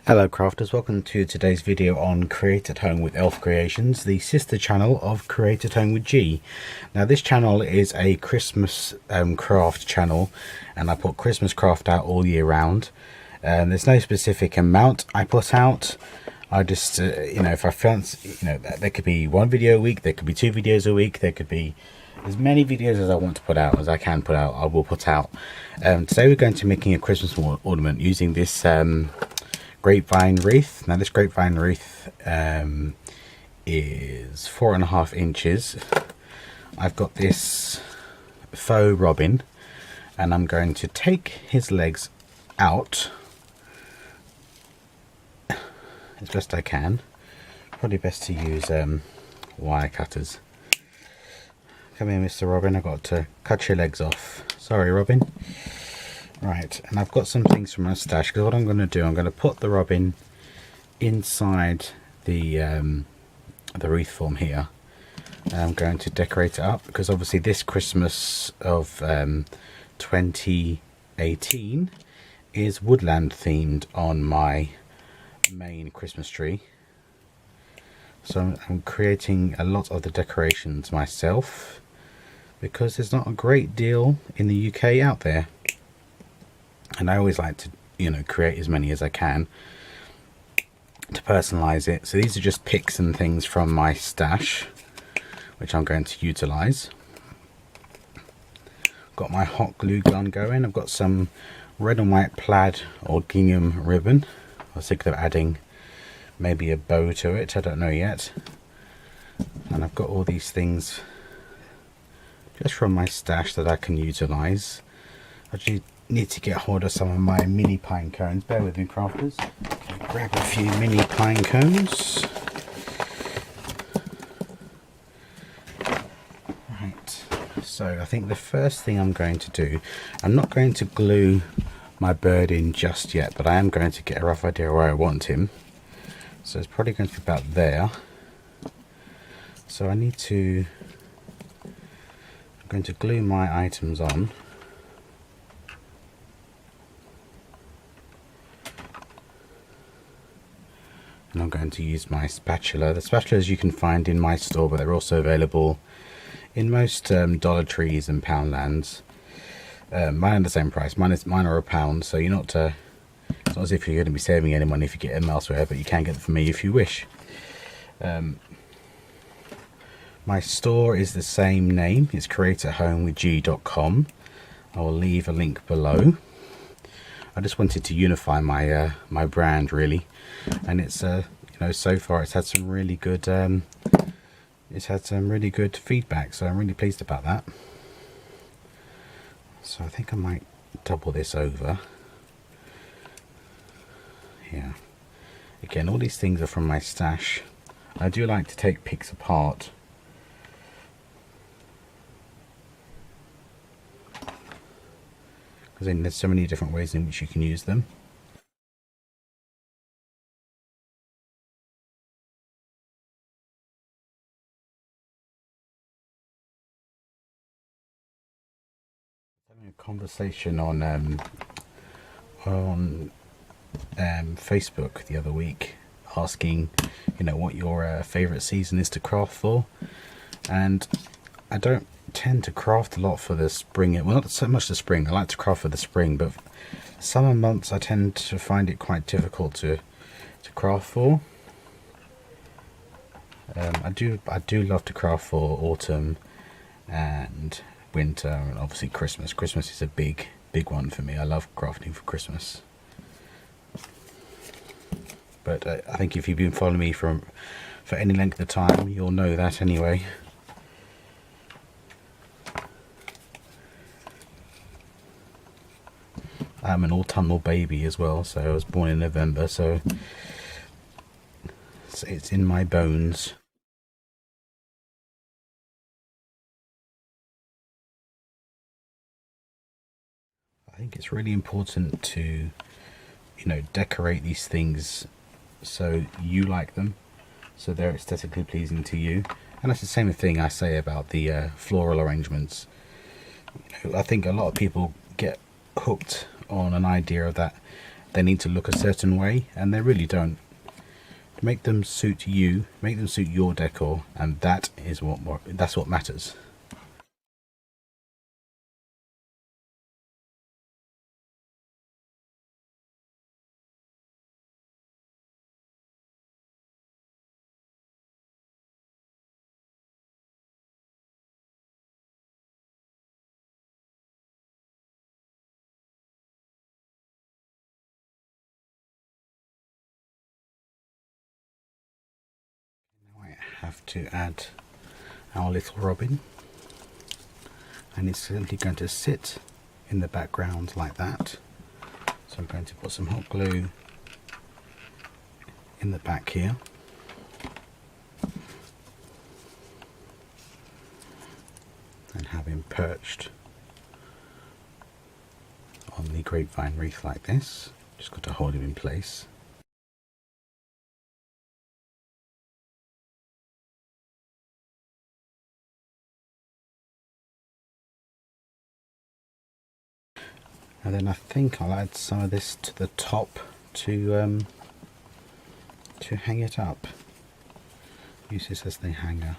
Hello crafters, welcome to today's video on Create at Home with Elf Creations, the sister channel of Create at Home with G. Now this channel is a Christmas craft channel, and I put Christmas craft out all year round. There's no specific amount I put out. I just, you know, if I fancy, you know, there could be one video a week, there could be 2 videos a week, there could be as many videos as I want to put out, as I can put out, I will put out. Today we're going to be making a Christmas ornament using this grapevine wreath. Now this grapevine wreath is 4.5 inches. I've got this faux robin, and I'm going to take his legs out as best I can. Probably best to use wire cutters. Come here, Mr. Robin, I've got to cut your legs off. Sorry, Robin. Right, and I've got some things from my stash, because what I'm going to do, I'm going to put the robin inside the wreath form here, and I'm going to decorate it up, because obviously this Christmas of 2018 is Woodland themed on my main Christmas tree. So I'm creating a lot of the decorations myself, because there's not a great deal in the UK out there. And I always like to, you know, create as many as I can to personalize it. So these are just picks and things from my stash, which I'm going to utilize. Got my hot glue gun going. I've got some red and white plaid or gingham ribbon. I was thinking of adding maybe a bow to it, I don't know yet. And I've got all these things just from my stash that I can utilize. Actually need to get hold of some of my mini pine cones. Bear with me, crafters. Okay, grab a few mini pine cones. Right, so I think the first thing I'm going to do, I'm not going to glue my bird in just yet, but I am going to get a rough idea where I want him. So it's probably going to be about there. So I need to, I'm going to glue my items on. And I'm going to use my spatula. The spatulas you can find in my store, but they're also available in most Dollar Trees and Poundlands. Mine are the same price. Mine are £1, so you're not. It's not as if you're going to be saving any money if you get them elsewhere, but you can get them from me if you wish. My store is the same name. It's createathomewithg.com. I will leave a link below. I just wanted to unify my my brand really, and it's you know, so far it's had some really good feedback, so I'm really pleased about that. So I think I might double this over. Yeah. Again, all these things are from my stash. I do like to take picks apart. Because there's so many different ways in which you can use them. Having a conversation on Facebook the other week, asking, you know, what your favourite season is to craft for, and I don't tend to craft a lot for the spring. Well, not so much the spring. I like to craft for the spring, but summer months I tend to find it quite difficult to craft for. I do love to craft for autumn and winter, and obviously Christmas. Christmas is a big one for me. I love crafting for Christmas. But I think if you've been following me for any length of time, you'll know that anyway. I'm an autumnal baby as well, so I was born in November, so it's in my bones. I think it's really important to, you know, decorate these things so you like them, so they're aesthetically pleasing to you. And that's the same thing I say about the floral arrangements. You know, I think a lot of people get hooked on an idea of that they need to look a certain way, and they really don't. Make them suit you, make them suit your decor, and that's what matters. Have to add our little robin, and it's simply going to sit in the background like that. So I'm going to put some hot glue in the back here, and have him perched on the grapevine wreath like this. Just got to hold him in place. And then I think I'll add some of this to the top to hang it up. Use this as the hanger.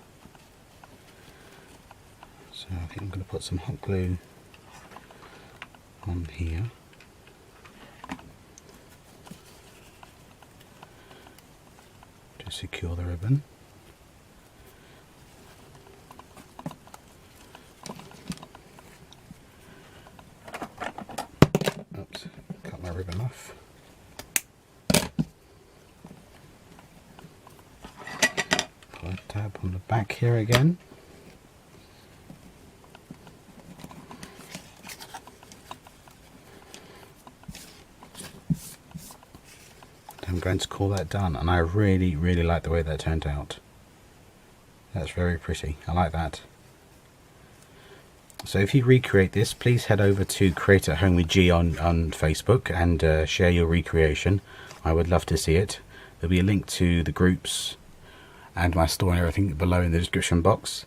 So I think I'm going to put some hot glue on here. To secure the ribbon. Oops, cut my ribbon off. Put a tab on the back here again. I'm going to call that done, and I really like the way that turned out. That's very pretty. I like that. So if you recreate this, please head over to Create at Home with G on Facebook and share your recreation. I would love to see it. There'll be a link to the groups and my store and everything below in the description box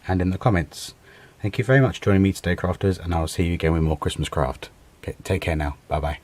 and in the comments. Thank you very much for joining me today, crafters, and I'll see you again with more Christmas craft. Okay, take care now. Bye bye.